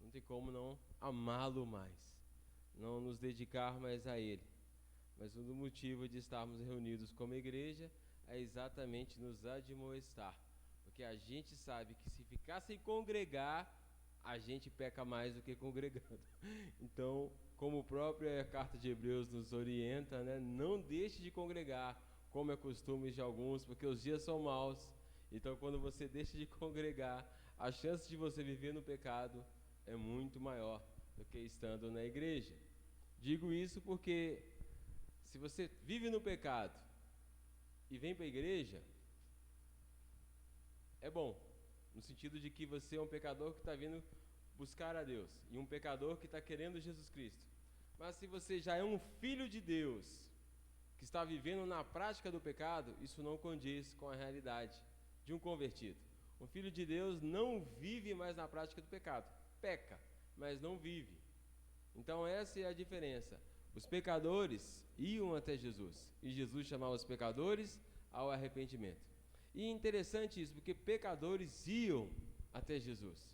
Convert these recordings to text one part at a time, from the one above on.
Não tem como não amá-lo mais, não nos dedicar mais a Ele. Mas o motivo de estarmos reunidos como igreja é exatamente nos admoestar, porque a gente sabe que se ficar sem congregar, a gente peca mais do que congregando. Então, como a própria carta de Hebreus nos orienta, né, não deixe de congregar, como é costume de alguns, porque os dias são maus. Então, quando você deixa de congregar, a chance de você viver no pecado é muito maior do que estando na igreja. Digo isso porque se você vive no pecado e vem para a igreja, é bom, no sentido de que você é um pecador que está vindo buscar a Deus e um pecador que está querendo Jesus Cristo. Mas se você já é um filho de Deus que está vivendo na prática do pecado, isso não condiz com a realidade de um convertido. Um filho de Deus não vive mais na prática do pecado, peca, mas não vive. Então essa é a diferença. Os pecadores iam até Jesus e Jesus chamava os pecadores ao arrependimento. E é interessante isso, porque pecadores iam até Jesus.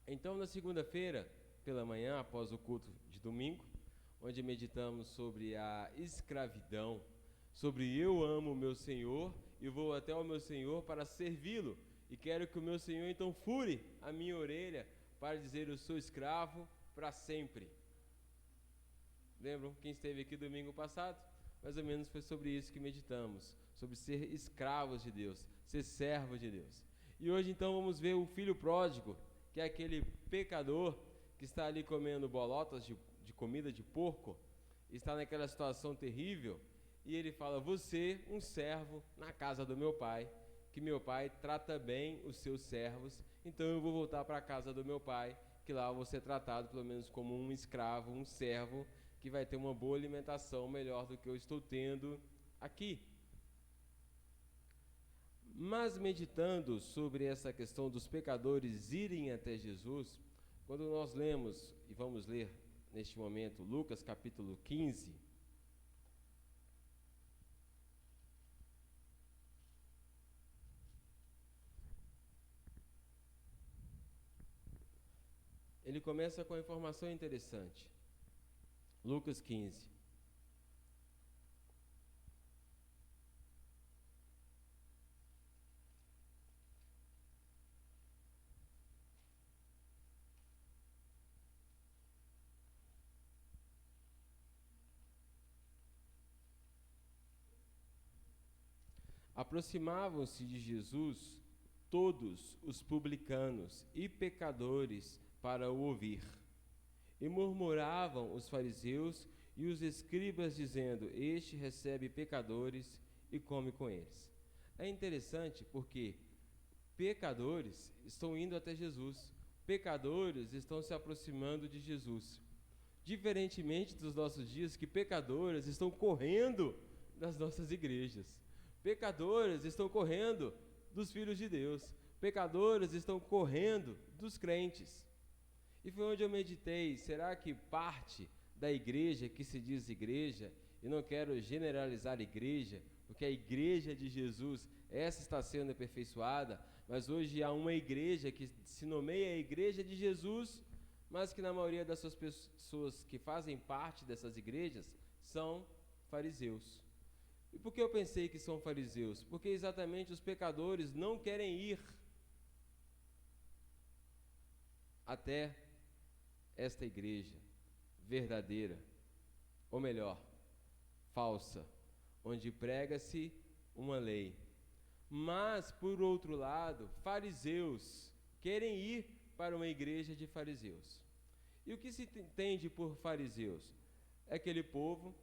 Então, na segunda-feira, pela manhã, após o culto de domingo, onde meditamos sobre a escravidão, sobre eu amo o meu Senhor e vou até o meu Senhor para servi-lo, e quero que o meu Senhor então fure a minha orelha para dizer eu sou escravo para sempre. Lembram quem esteve aqui domingo passado? Mais ou menos foi sobre isso que meditamos, sobre ser escravos de Deus, ser servos de Deus. E hoje então vamos ver o filho pródigo, que é aquele pecador que está ali comendo bolotas de comida de porco, está naquela situação terrível, e ele fala, você, um servo na casa do meu pai, que meu pai trata bem os seus servos, então eu vou voltar para a casa do meu pai, que lá eu vou ser tratado pelo menos como um escravo, um servo, que vai ter uma boa alimentação melhor do que eu estou tendo aqui. Mas meditando sobre essa questão dos pecadores irem até Jesus, quando nós lemos, e vamos ler neste momento, Lucas capítulo 15, ele começa com uma informação interessante. Lucas 15. Aproximavam-se de Jesus todos os publicanos e pecadores para o ouvir. E murmuravam os fariseus e os escribas, dizendo, este recebe pecadores e come com eles. É interessante porque pecadores estão indo até Jesus, pecadores estão se aproximando de Jesus. Diferentemente dos nossos dias, que pecadores estão correndo das nossas igrejas. Pecadores estão correndo dos filhos de Deus. Pecadores estão correndo dos crentes. E foi onde eu meditei, será que parte da igreja que se diz igreja, e não quero generalizar a igreja, porque a igreja de Jesus, essa está sendo aperfeiçoada, mas hoje há uma igreja que se nomeia a igreja de Jesus, mas que na maioria das suas pessoas que fazem parte dessas igrejas são fariseus. E por que eu pensei que são fariseus? Porque exatamente os pecadores não querem ir até esta igreja verdadeira, ou melhor, falsa, onde prega-se uma lei. Mas, por outro lado, fariseus querem ir para uma igreja de fariseus. E o que se entende por fariseus? É aquele povo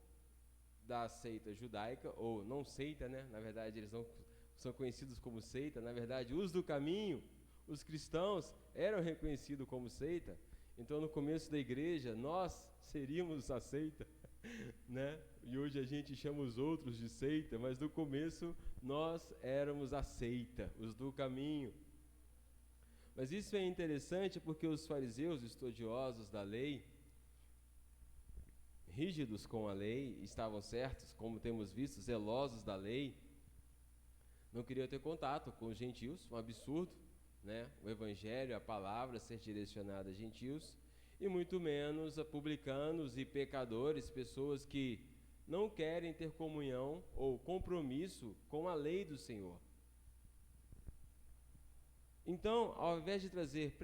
da seita judaica, ou não seita, né? Na verdade, eles não são conhecidos como seita. Na verdade, os do caminho, os cristãos, eram reconhecidos como seita. Então, no começo da igreja, nós seríamos a seita, né? E hoje a gente chama os outros de seita, mas no começo nós éramos a seita, os do caminho. Mas isso é interessante porque os fariseus, estudiosos da lei, rígidos com a lei, estavam certos, como temos visto, zelosos da lei, não queriam ter contato com os gentios, um absurdo, né, o evangelho, a palavra ser direcionada a gentios, e muito menos a publicanos e pecadores, pessoas que não querem ter comunhão ou compromisso com a lei do Senhor. Então, ao invés de trazer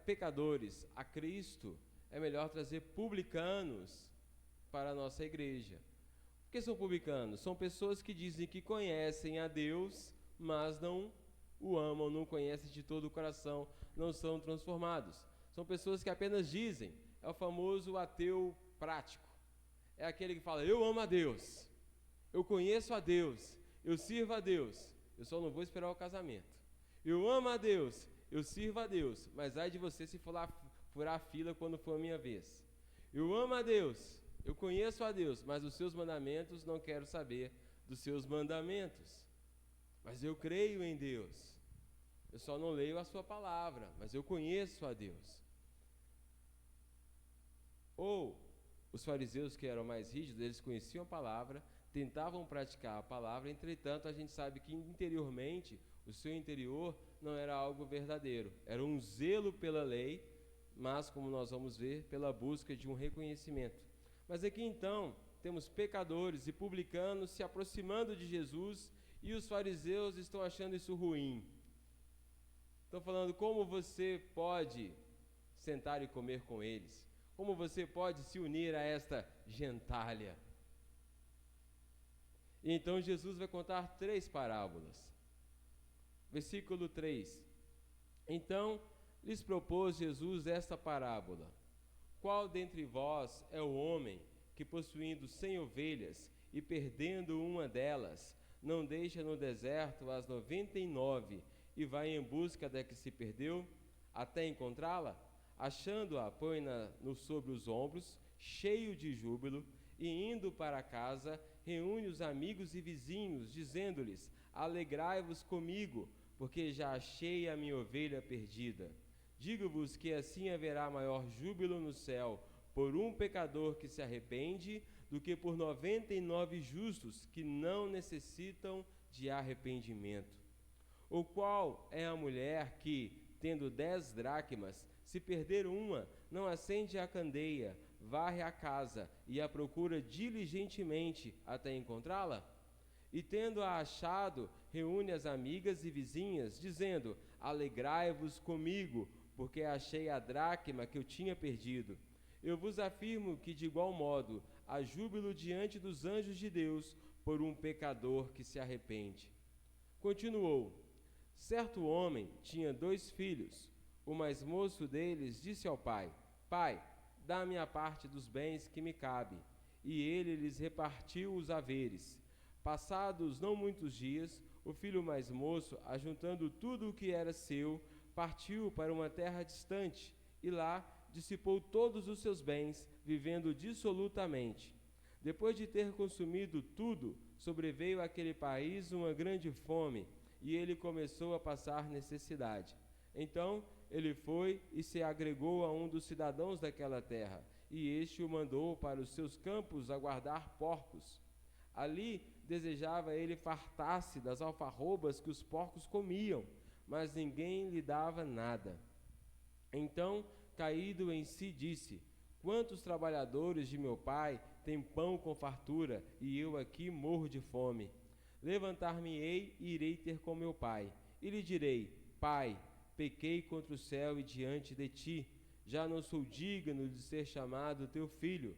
pecadores a Cristo, é melhor trazer publicanos para a nossa igreja. O que são publicanos? São pessoas que dizem que conhecem a Deus, mas não o amam, não conhecem de todo o coração, não são transformados. São pessoas que apenas dizem, é o famoso ateu prático. É aquele que fala, eu amo a Deus, eu conheço a Deus, eu sirvo a Deus, eu só não vou esperar o casamento. Eu amo a Deus, eu sirvo a Deus, mas ai de você se furar a fila quando for a minha vez. Eu amo a Deus, eu conheço a Deus, mas os seus mandamentos não quero saber dos seus mandamentos. Mas eu creio em Deus, eu só não leio a sua palavra, mas eu conheço a Deus. Ou os fariseus, que eram mais rígidos, eles conheciam a palavra, tentavam praticar a palavra, entretanto a gente sabe que interiormente, o seu interior não era algo verdadeiro, era um zelo pela lei, mas como nós vamos ver, pela busca de um reconhecimento. Mas aqui então, temos pecadores e publicanos se aproximando de Jesus, e os fariseus estão achando isso ruim. Estão falando como você pode sentar e comer com eles, como você pode se unir a esta gentalha. E então Jesus vai contar 3 parábolas. Versículo 3. Então lhes propôs Jesus esta parábola: qual dentre vós é o homem que, possuindo 100 ovelhas e perdendo uma delas, não deixa no deserto as 99 e vai em busca da que se perdeu, até encontrá-la? Achando-a, põe-na sobre os ombros, cheio de júbilo, e indo para casa, reúne os amigos e vizinhos, dizendo-lhes: alegrai-vos comigo, porque já achei a minha ovelha perdida. Digo-vos que assim haverá maior júbilo no céu por um pecador que se arrepende, do que por 99 justos que não necessitam de arrependimento. Ou qual é a mulher que, tendo 10 dracmas, se perder uma, não acende a candeia, varre a casa e a procura diligentemente até encontrá-la? E tendo-a achado, reúne as amigas e vizinhas, dizendo: alegrai-vos comigo, porque achei a dracma que eu tinha perdido. Eu vos afirmo que, de igual modo, há júbilo diante dos anjos de Deus por um pecador que se arrepende. Continuou: certo homem tinha 2 filhos. O mais moço deles disse ao pai: pai, dá-me a parte dos bens que me cabe. E ele lhes repartiu os haveres. Passados não muitos dias, o filho mais moço, ajuntando tudo o que era seu, partiu para uma terra distante, e lá dissipou todos os seus bens, vivendo dissolutamente. Depois de ter consumido tudo, sobreveio àquele país uma grande fome, e ele começou a passar necessidade. Então ele foi e se agregou a um dos cidadãos daquela terra, e este o mandou para os seus campos a guardar porcos. Ali desejava ele fartar-se das alfarrobas que os porcos comiam, mas ninguém lhe dava nada. Então, caído em si, disse: quantos trabalhadores de meu pai têm pão com fartura, e eu aqui morro de fome? Levantar-me-ei e irei ter com meu pai, e lhe direi: pai, pequei contra o céu e diante de ti, já não sou digno de ser chamado teu filho.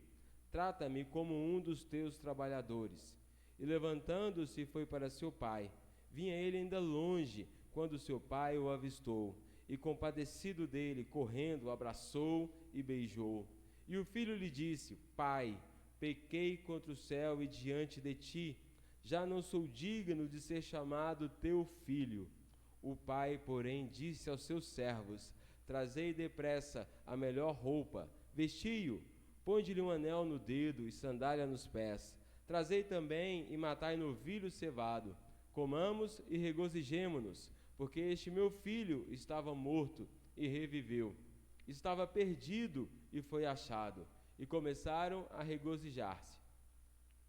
Trata-me como um dos teus trabalhadores. E levantando-se foi para seu pai. Vinha ele ainda longe, quando seu pai o avistou, e compadecido dele, correndo, o abraçou e beijou. E o filho lhe disse: pai, pequei contra o céu e diante de ti, já não sou digno de ser chamado teu filho. O pai, porém, disse aos seus servos: trazei depressa a melhor roupa, vesti-o, ponde-lhe um anel no dedo e sandália nos pés. Trazei também e matai novilho cevado. Comamos e regozijemo-nos, porque este meu filho estava morto e reviveu. Estava perdido e foi achado. E começaram a regozijar-se.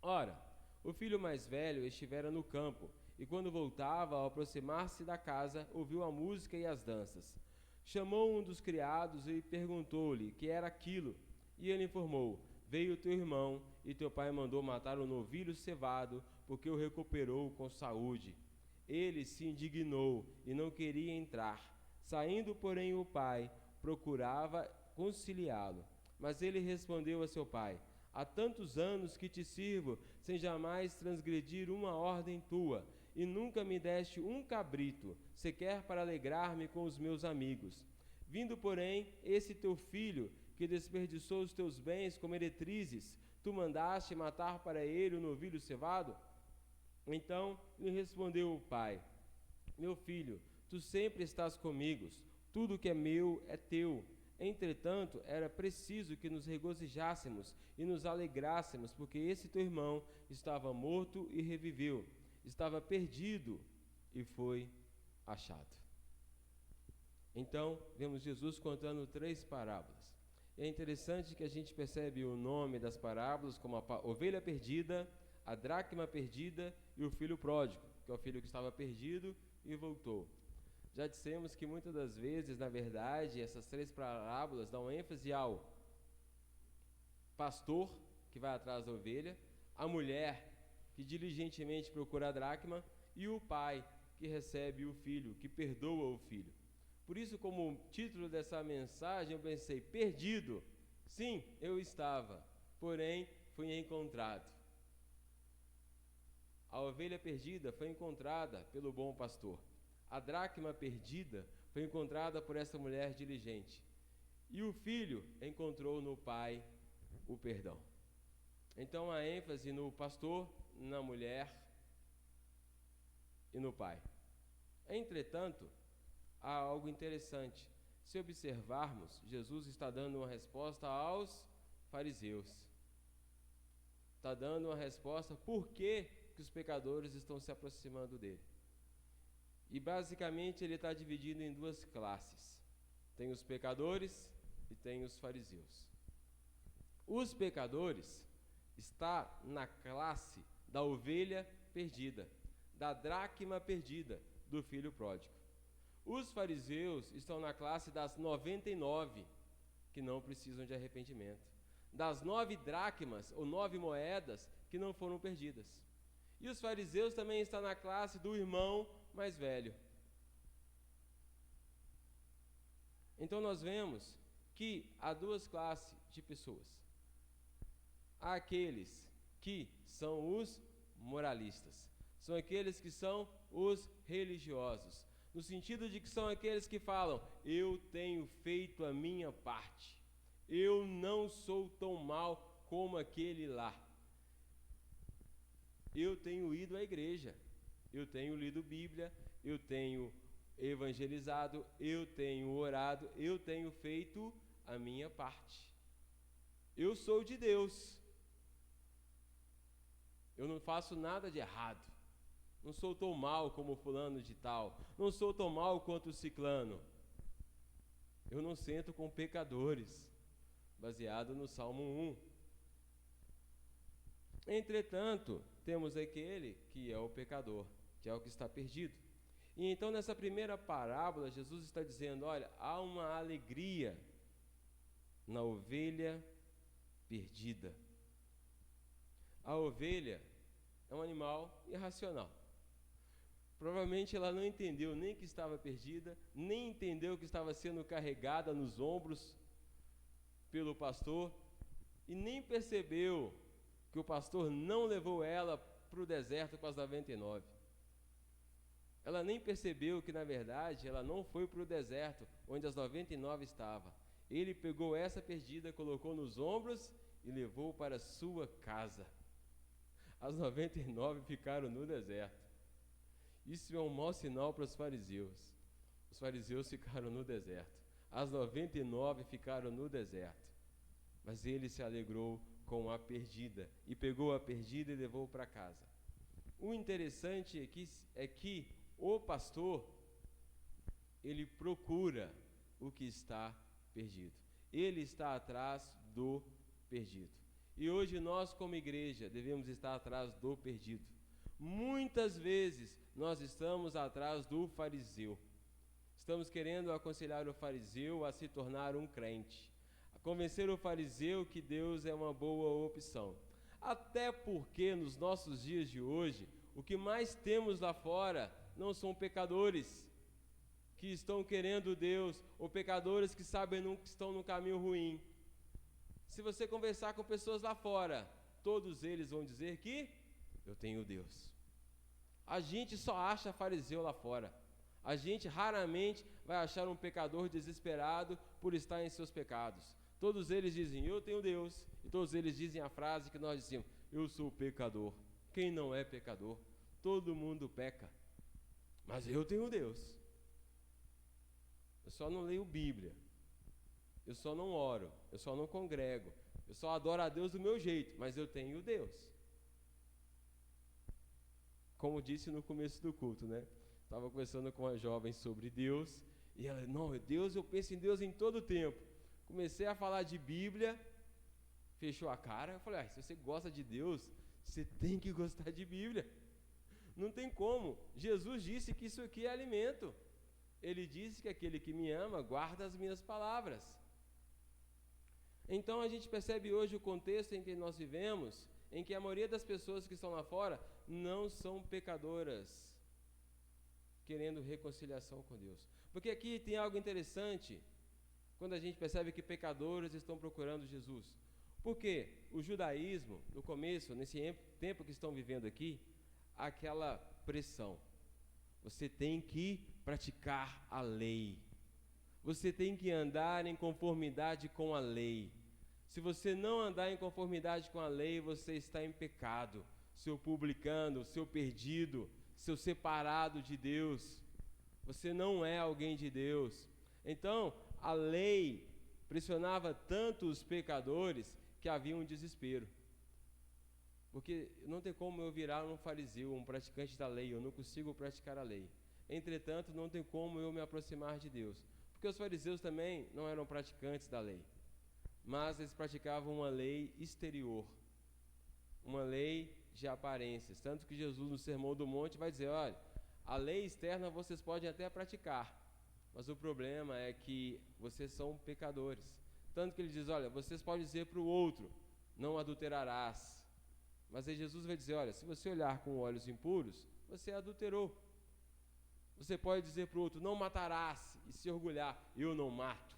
Ora, o filho mais velho estivera no campo, e quando voltava, ao aproximar-se da casa, ouviu a música e as danças. Chamou um dos criados e perguntou-lhe que era aquilo, e ele informou: veio teu irmão, e teu pai mandou matar o novilho cevado, porque o recuperou com saúde. Ele se indignou e não queria entrar. Saindo, porém, o pai procurava conciliá-lo. Mas ele respondeu a seu pai: há tantos anos que te sirvo, sem jamais transgredir uma ordem tua, e nunca me deste um cabrito, sequer para alegrar-me com os meus amigos. Vindo, porém, esse teu filho, que desperdiçou os teus bens com meretrizes, tu mandaste matar para ele o novilho cevado? Então lhe respondeu o pai: meu filho, tu sempre estás comigo, tudo que é meu é teu. Entretanto, era preciso que nos regozijássemos e nos alegrássemos, porque esse teu irmão estava morto e reviveu, estava perdido e foi achado. Então, vemos Jesus contando 3 parábolas. É interessante que a gente percebe o nome das parábolas como a ovelha perdida, a dracma perdida e o filho pródigo, que é o filho que estava perdido e voltou. Já dissemos que muitas das vezes, na verdade, essas 3 parábolas dão ênfase ao pastor, que vai atrás da ovelha, a mulher, que diligentemente procura a dracma, e o pai, que recebe o filho, que perdoa o filho. Por isso, como título dessa mensagem, eu pensei: perdido. Sim, eu estava, porém fui encontrado. A ovelha perdida foi encontrada pelo bom pastor. A dracma perdida foi encontrada por essa mulher diligente. E o filho encontrou no pai o perdão. Então, a ênfase no pastor, na mulher e no pai. Entretanto, há algo interessante. Se observarmos, Jesus está dando uma resposta aos fariseus. Está dando uma resposta por que os pecadores estão se aproximando dele. E basicamente ele está dividido em 2 classes. Tem os pecadores e tem os fariseus. Os pecadores está na classe da ovelha perdida, da dracma perdida, do filho pródigo. Os fariseus estão na classe das 99, que não precisam de arrependimento, das 9 dracmas, ou 9 moedas, que não foram perdidas. E os fariseus também estão na classe do irmão mais velho. Então nós vemos que há 2 classes de pessoas. Há aqueles que são os moralistas, são aqueles que são os religiosos, no sentido de que são aqueles que falam: eu tenho feito a minha parte, eu não sou tão mal como aquele lá, eu tenho ido à igreja, eu tenho lido Bíblia, eu tenho evangelizado, eu tenho orado, eu tenho feito a minha parte, eu sou de Deus, eu não faço nada de errado, não sou tão mal como fulano de tal, não sou tão mal quanto o ciclano, eu não sento com pecadores, baseado no Salmo 1. Entretanto, temos aquele que é o pecador, que é o que está perdido. E então nessa primeira parábola, Jesus está dizendo: olha, há uma alegria na ovelha perdida. A ovelha é um animal irracional. Provavelmente ela não entendeu nem que estava perdida, nem entendeu que estava sendo carregada nos ombros pelo pastor, e nem percebeu que o pastor não levou ela para o deserto com as 99. Ela nem percebeu que, na verdade, ela não foi para o deserto onde as 99 estavam. Ele pegou essa perdida, colocou nos ombros e levou para a sua casa. As 99 ficaram no deserto. Isso é um mau sinal para os fariseus. Os fariseus ficaram no deserto. As 99 ficaram no deserto. Mas ele se alegrou com a perdida, e pegou a perdida e levou para casa. O interessante é que o pastor, ele procura o que está perdido. Ele está atrás do perdido. E hoje nós, como igreja, devemos estar atrás do perdido. Muitas vezes nós estamos atrás do fariseu. Estamos querendo aconselhar o fariseu a se tornar um crente, a convencer o fariseu que Deus é uma boa opção. Até porque nos nossos dias de hoje, o que mais temos lá fora não são pecadores que estão querendo Deus, ou pecadores que sabem que estão no caminho ruim. Se você conversar com pessoas lá fora, todos eles vão dizer que eu tenho Deus. A gente só acha fariseu lá fora. A gente raramente vai achar um pecador desesperado por estar em seus pecados. Todos eles dizem, eu tenho Deus. E todos eles dizem a frase que nós dizemos, eu sou pecador. Quem não é pecador? Todo mundo peca. Mas eu tenho Deus. Eu só não leio Bíblia. Eu só não oro. Eu só não congrego. Eu só adoro a Deus do meu jeito. Mas eu tenho Deus. Como disse no começo do culto, né? Estava conversando com uma jovem sobre Deus. E ela, não, Deus, eu penso em Deus em todo o tempo. Comecei a falar de Bíblia. Fechou a cara. Eu falei, se você gosta de Deus, você tem que gostar de Bíblia. Não tem como. Jesus disse que isso aqui é alimento. Ele disse que aquele que me ama guarda as minhas palavras. Então a gente percebe hoje o contexto em que nós vivemos, em que a maioria das pessoas que estão lá fora não são pecadoras, querendo reconciliação com Deus. Porque aqui tem algo interessante, quando a gente percebe que pecadores estão procurando Jesus. Porque o judaísmo, no começo, nesse tempo que estão vivendo aqui, aquela pressão. Você tem que praticar a lei. Você tem que andar em conformidade com a lei. Se você não andar em conformidade com a lei, você está em pecado. Seu publicano, seu perdido, seu separado de Deus. Você não é alguém de Deus. Então, a lei pressionava tanto os pecadores que havia um desespero. Porque não tem como eu virar um fariseu, um praticante da lei, eu não consigo praticar a lei. Entretanto, não tem como eu me aproximar de Deus. Porque os fariseus também não eram praticantes da lei, mas eles praticavam uma lei exterior, uma lei de aparências. Tanto que Jesus, no Sermão do Monte, vai dizer, olha, a lei externa vocês podem até praticar, mas o problema é que vocês são pecadores. Tanto que ele diz, olha, vocês podem dizer para o outro, não adulterarás. Mas aí Jesus vai dizer, olha, se você olhar com olhos impuros, você adulterou. Você pode dizer para o outro, não matarás, e se orgulhar, eu não mato.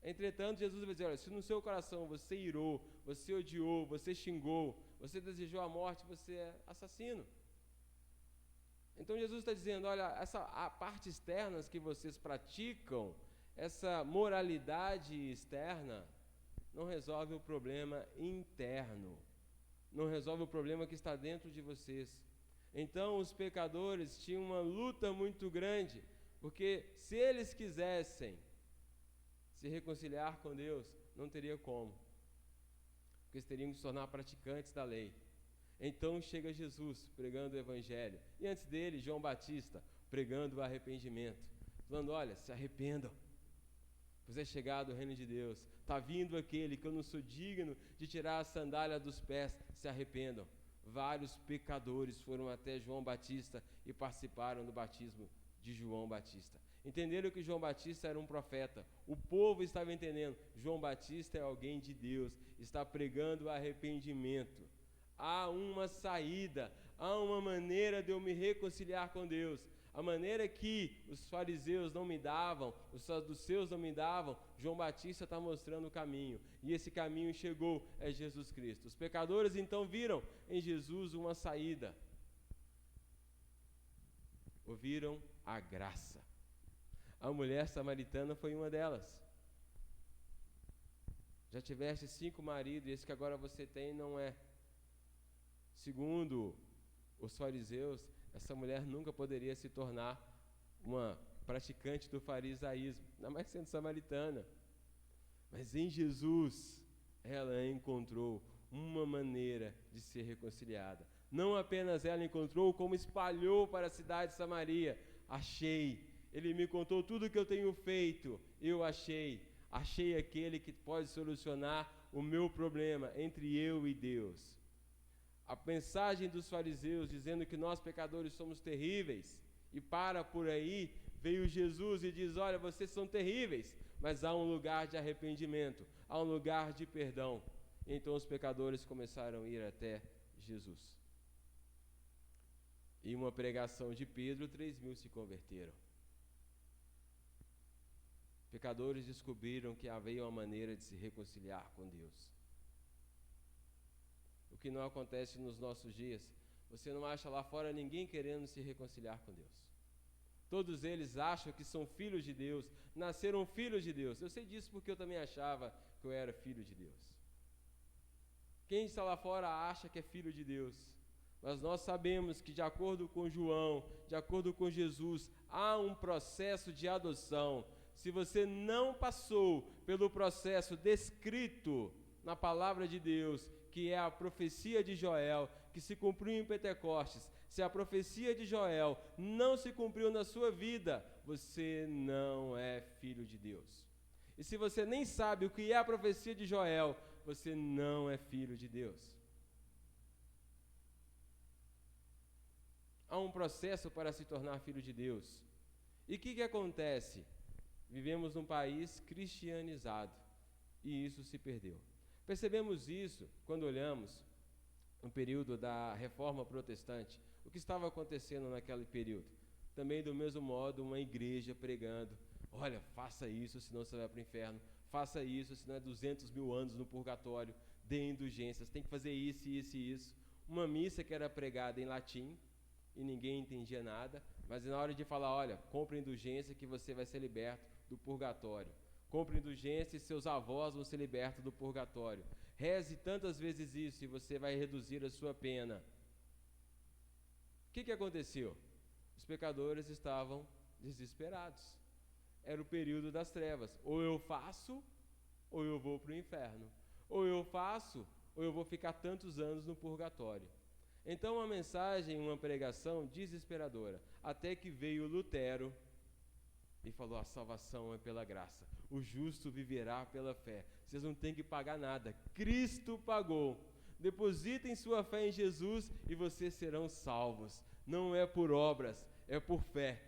Entretanto, Jesus vai dizer, olha, se no seu coração você irou, você odiou, você xingou, você desejou a morte, você é assassino. Então Jesus está dizendo, olha, a parte externa que vocês praticam, essa moralidade externa, não resolve o problema interno. Não resolve o problema que está dentro de vocês. Então os pecadores tinham uma luta muito grande, porque se eles quisessem se reconciliar com Deus, não teria como, porque eles teriam que se tornar praticantes da lei. Então chega Jesus pregando o Evangelho, e antes dele João Batista pregando o arrependimento, falando, olha, se arrependam, pois é chegado o reino de Deus, está vindo aquele que eu não sou digno de tirar a sandália dos pés, se arrependam. Vários pecadores foram até João Batista e participaram do batismo de João Batista. Entenderam que João Batista era um profeta. O povo estava entendendo, João Batista é alguém de Deus, está pregando arrependimento. Há uma saída, há uma maneira de eu me reconciliar com Deus. A maneira que os fariseus não me davam, os saduceus não me davam, João Batista está mostrando o caminho. E esse caminho chegou, é Jesus Cristo. Os pecadores então viram em Jesus uma saída. Ouviram a graça. A mulher samaritana foi uma delas. Já tiveste 5 maridos e esse que agora você tem não é. Segundo os fariseus, essa mulher nunca poderia se tornar uma praticante do farisaísmo, ainda mais sendo samaritana. Mas em Jesus, ela encontrou uma maneira de ser reconciliada. Não apenas ela encontrou, como espalhou para a cidade de Samaria. Achei, ele me contou tudo o que eu tenho feito, eu achei aquele que pode solucionar o meu problema entre eu e Deus. a mensagem dos fariseus dizendo que nós pecadores somos terríveis, e para por aí, veio Jesus e diz: olha, vocês são terríveis, mas há um lugar de arrependimento, há um lugar de perdão. Então os pecadores começaram a ir até Jesus. Em uma pregação de Pedro, 3.000 se converteram. Pecadores descobriram que havia uma maneira de se reconciliar com Deus. O que não acontece nos nossos dias, você não acha lá fora ninguém querendo se reconciliar com Deus. Todos eles acham que são filhos de Deus, nasceram filhos de Deus. Eu sei disso porque eu também achava que eu era filho de Deus. Quem está lá fora acha que é filho de Deus. Mas nós sabemos que, de acordo com João, de acordo com Jesus, há um processo de adoção. Se você não passou pelo processo descrito na palavra de Deus, que é a profecia de Joel, que se cumpriu em Pentecostes, se a profecia de Joel não se cumpriu na sua vida, você não é filho de Deus. E se você nem sabe o que é a profecia de Joel, você não é filho de Deus. Há um processo para se tornar filho de Deus. E o que acontece? Vivemos num país cristianizado e isso se perdeu. Percebemos isso quando olhamos no período da Reforma Protestante. O que estava acontecendo naquele período? Também do mesmo modo, uma igreja pregando: olha, faça isso, senão você vai para o inferno. Faça isso, senão é 200.000 anos no purgatório. Dê indulgências, tem que fazer isso, isso e isso. Uma missa que era pregada em latim e ninguém entendia nada, mas na hora de falar: olha, compre indulgência que você vai ser liberto do purgatório. Compre indulgência e seus avós vão ser libertos do purgatório. Reze tantas vezes isso e você vai reduzir a sua pena. O que aconteceu? Os pecadores estavam desesperados. Era o período das trevas. Ou eu faço, ou eu vou para o inferno. Ou eu faço, ou eu vou ficar tantos anos no purgatório. Então uma mensagem, uma pregação desesperadora. Até que veio Lutero e falou: a salvação é pela graça. O justo viverá pela fé. Vocês não têm que pagar nada. Cristo pagou. Depositem sua fé em Jesus e vocês serão salvos. Não é por obras, é por fé.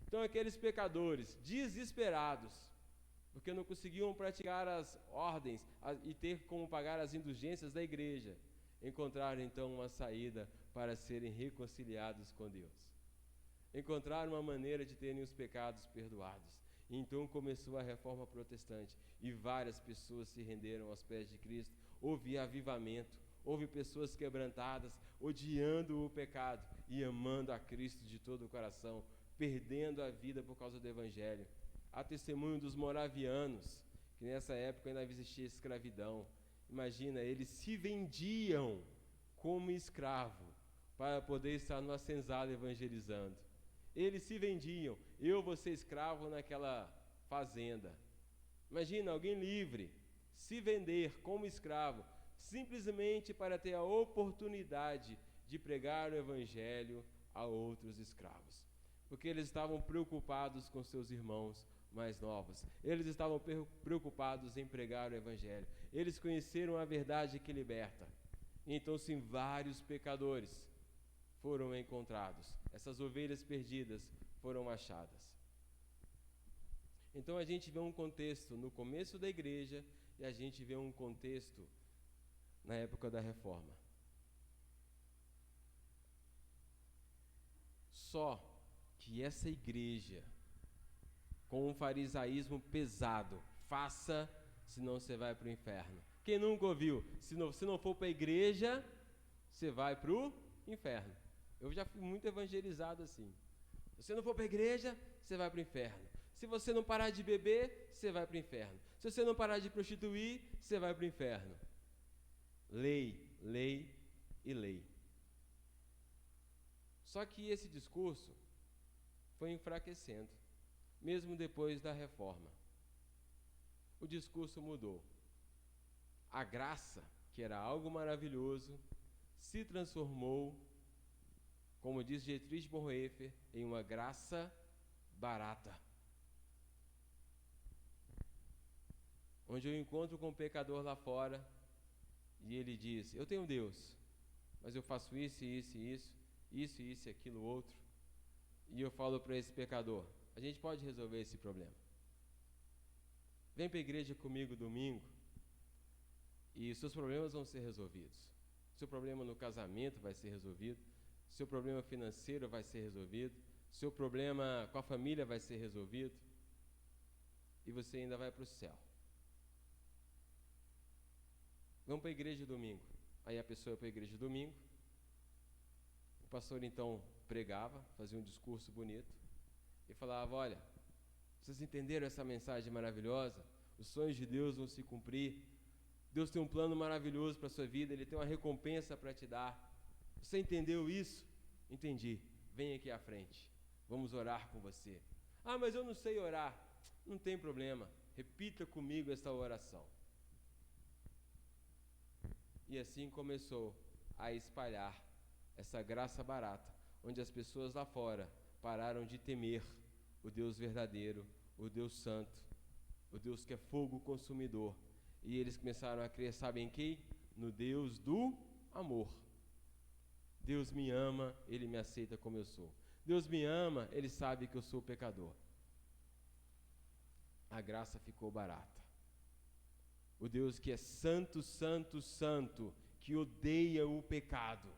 Então aqueles pecadores desesperados, porque não conseguiam praticar as ordens e ter como pagar as indulgências da igreja, encontraram então uma saída para serem reconciliados com Deus. Encontraram uma maneira de terem os pecados perdoados. E então começou a Reforma Protestante e várias pessoas se renderam aos pés de Cristo. Houve avivamento, houve pessoas quebrantadas, odiando o pecado e amando a Cristo de todo o coração, perdendo a vida por causa do Evangelho. Há testemunho dos moravianos, que nessa época ainda existia escravidão. Imagina, eles se vendiam como escravo para poder estar numa senzala evangelizando. Eles se vendiam: eu vou ser escravo naquela fazenda. Imagina alguém livre se vender como escravo, simplesmente para ter a oportunidade de pregar o evangelho a outros escravos. Porque eles estavam preocupados com seus irmãos mais novos. Eles estavam preocupados em pregar o evangelho. Eles conheceram a verdade que liberta. Então, sim, vários pecadores foram encontrados. Essas ovelhas perdidas foram achadas. Então a gente vê um contexto no começo da igreja e a gente vê um contexto na época da Reforma. Só que essa igreja, com um farisaísmo pesado, faça, senão você vai para o inferno. Quem nunca ouviu? Se não for para a igreja, você vai para o inferno. Eu já fui muito evangelizado assim. Se você não for para a igreja, você vai para o inferno. Se você não parar de beber, você vai para o inferno. Se você não parar de prostituir, você vai para o inferno. Lei, lei e lei. Só que esse discurso foi enfraquecendo, mesmo depois da reforma. O discurso mudou. A graça, que era algo maravilhoso, se transformou, como diz Dietrich Bonhoeffer, em uma graça barata. Onde eu encontro com um pecador lá fora e ele diz: eu tenho Deus, mas eu faço isso e isso e isso e aquilo outro. E eu falo para esse pecador, a gente pode resolver esse problema. Vem para a igreja comigo domingo e seus problemas vão ser resolvidos. Seu problema no casamento vai ser resolvido, seu problema financeiro vai ser resolvido, seu problema com a família vai ser resolvido e você ainda vai para o céu. Vamos para a igreja domingo. Aí a pessoa ia para a igreja domingo, o pastor então pregava, fazia um discurso bonito e falava, olha, vocês entenderam essa mensagem maravilhosa? Os sonhos de Deus vão se cumprir. Deus tem um plano maravilhoso para a sua vida, Ele tem uma recompensa para te dar. Você entendeu isso? Entendi. Vem aqui à frente. Vamos orar com você. Ah, mas eu não sei orar. Não tem problema. Repita comigo esta oração. E assim começou a espalhar essa graça barata, onde as pessoas lá fora pararam de temer o Deus verdadeiro, o Deus santo, o Deus que é fogo consumidor. E eles começaram a crer, sabem quem? No Deus do amor. Deus me ama, Ele me aceita como eu sou. Deus me ama, Ele sabe que eu sou pecador. A graça ficou barata. O Deus que é santo, santo, santo, que odeia o pecado.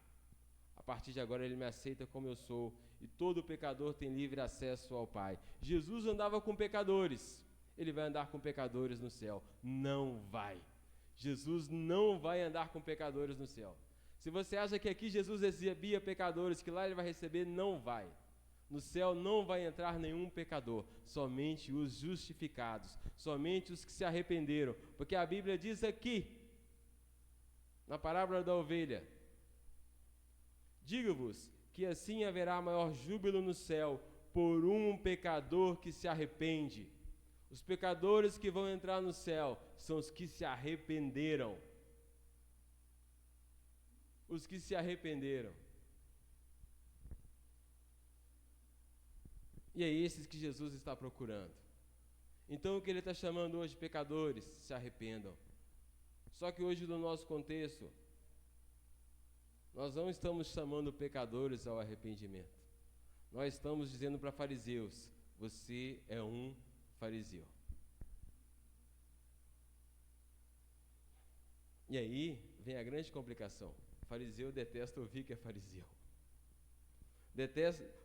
A partir de agora Ele me aceita como eu sou. E todo pecador tem livre acesso ao Pai. Jesus andava com pecadores. Ele vai andar com pecadores no céu? Não vai. Jesus não vai andar com pecadores no céu. Se você acha que aqui Jesus recebia pecadores, que lá Ele vai receber, não vai. No céu não vai entrar nenhum pecador, somente os justificados, somente os que se arrependeram. Porque a Bíblia diz aqui, na parábola da ovelha, digo-vos que assim haverá maior júbilo no céu por um pecador que se arrepende. Os pecadores que vão entrar no céu são os que se arrependeram. Os que se arrependeram. E é esses que Jesus está procurando. Então o que Ele está chamando hoje de pecadores, se arrependam. Só que hoje no nosso contexto, nós não estamos chamando pecadores ao arrependimento. Nós estamos dizendo para fariseus, você é um fariseu. E aí vem a grande complicação. O fariseu detesta ouvir que é fariseu.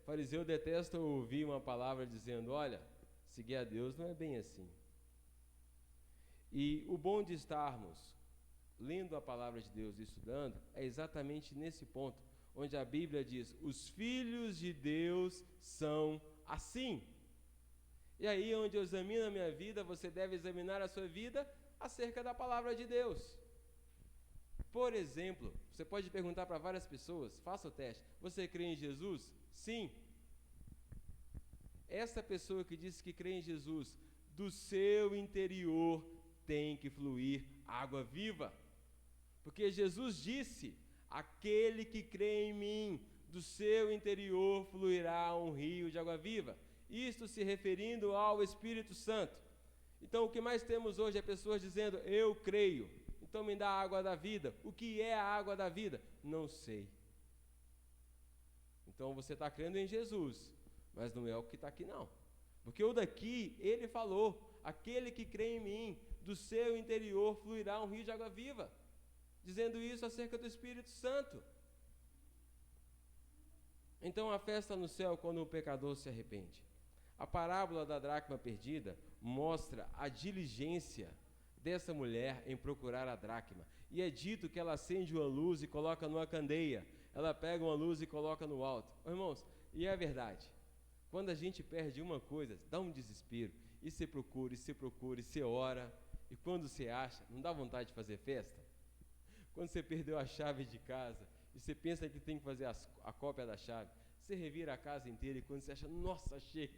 Fariseu detesta ouvir uma palavra dizendo, olha, seguir a Deus não é bem assim. E o bom de estarmos lendo a palavra de Deus e estudando é exatamente nesse ponto, onde a Bíblia diz, os filhos de Deus são assim. E aí, onde eu examino a minha vida, você deve examinar a sua vida acerca da palavra de Deus. Por exemplo, você pode perguntar para várias pessoas, faça o teste, você crê em Jesus? Sim. Essa pessoa que disse que crê em Jesus, do seu interior tem que fluir água viva. Porque Jesus disse, aquele que crê em mim, do seu interior fluirá um rio de água viva. Isto se referindo ao Espírito Santo. Então o que mais temos hoje é pessoas dizendo, eu creio, então me dá a água da vida. O que é a água da vida? Não sei. Então você está crendo em Jesus, mas não é o que está aqui não. Porque o daqui, Ele falou, aquele que crê em mim, do seu interior fluirá um rio de água viva. Dizendo isso acerca do Espírito Santo. Então a festa no céu quando o pecador se arrepende. A parábola da dracma perdida mostra a diligência dessa mulher em procurar a dracma. E é dito que ela acende uma luz e coloca numa candeia. Ela pega uma luz e coloca no alto. Irmãos, e é verdade. Quando a gente perde uma coisa, dá um desespero. E você procura, e você ora. E quando você acha, não dá vontade de fazer festa? Quando você perdeu a chave de casa e você pensa que tem que fazer a cópia da chave, você revira a casa inteira e quando você acha, nossa, achei.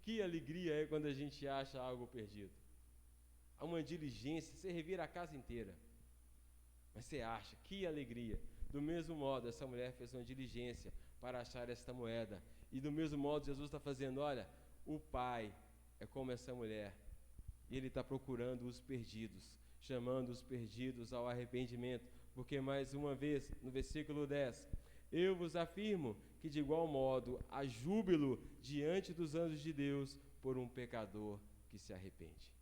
Que alegria é quando a gente acha algo perdido. Há uma diligência, você revira a casa inteira. Mas você acha, que alegria. Do mesmo modo, essa mulher fez uma diligência para achar esta moeda. E do mesmo modo, Jesus está fazendo, olha, o Pai é como essa mulher. E Ele está procurando os perdidos, chamando os perdidos ao arrependimento, Porque mais uma vez, no versículo 10, eu vos afirmo que de igual modo há júbilo diante dos anjos de Deus por um pecador que se arrepende.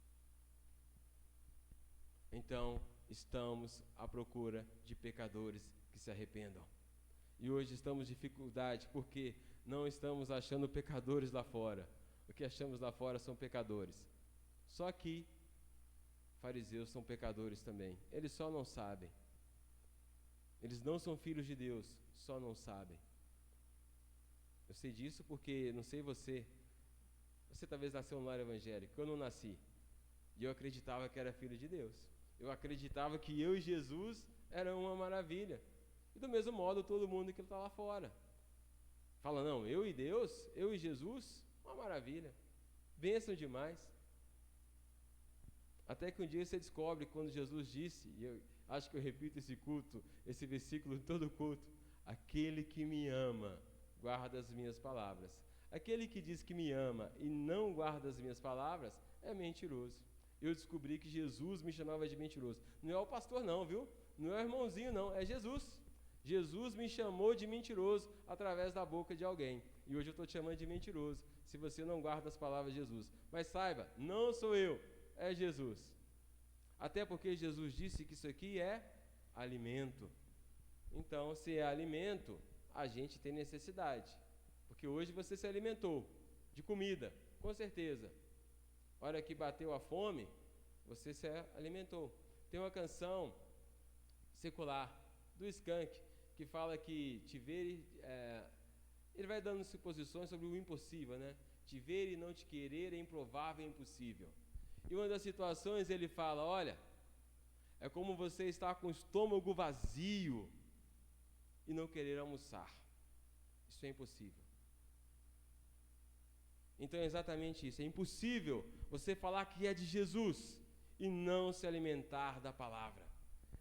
Então, estamos à procura de pecadores que se arrependam. E hoje estamos em dificuldade porque não estamos achando pecadores lá fora. O que achamos lá fora são pecadores. Só que fariseus são pecadores também. Eles só não sabem. Eles não são filhos de Deus, só não sabem. Eu sei disso porque, não sei você talvez nasceu no lar evangélico. Eu não nasci. E eu acreditava que era filho de Deus. Eu acreditava que eu e Jesus eram uma maravilha. E do mesmo modo, todo mundo que está lá fora fala, não, eu e Deus, eu e Jesus, uma maravilha. Bênção demais. Até que um dia você descobre quando Jesus disse, e eu acho que eu repito esse versículo em todo culto, aquele que me ama, guarda as minhas palavras. Aquele que diz que me ama e não guarda as minhas palavras, é mentiroso. Eu descobri que Jesus me chamava de mentiroso. Não é o pastor não, viu? Não é o irmãozinho não, é Jesus. Jesus me chamou de mentiroso através da boca de alguém. E hoje eu estou te chamando de mentiroso, se você não guarda as palavras de Jesus. Mas saiba, não sou eu, é Jesus. Até porque Jesus disse que isso aqui é alimento. Então, se é alimento, a gente tem necessidade. Porque hoje você se alimentou de comida, com certeza. A hora que bateu a fome, você se alimentou. Tem uma canção secular do Skank que fala que te ver, ele vai dando suposições sobre o impossível, né? Te ver e não te querer é improvável e impossível. E uma das situações ele fala, olha, é como você estar com o estômago vazio e não querer almoçar. Isso é impossível. Então é exatamente isso, é impossível você falar que é de Jesus e não se alimentar da palavra.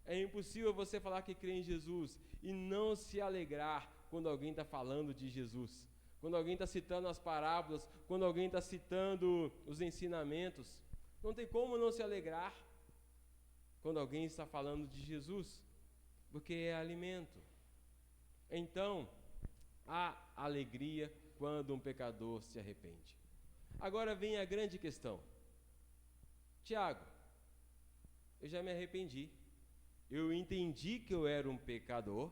É impossível você falar que crê em Jesus e não se alegrar quando alguém está falando de Jesus, quando alguém está citando as parábolas, quando alguém está citando os ensinamentos. Não tem como não se alegrar quando alguém está falando de Jesus, porque é alimento. Então, há alegria quando um pecador se arrepende. Agora vem a grande questão. Tiago, eu já me arrependi. Eu entendi que eu era um pecador.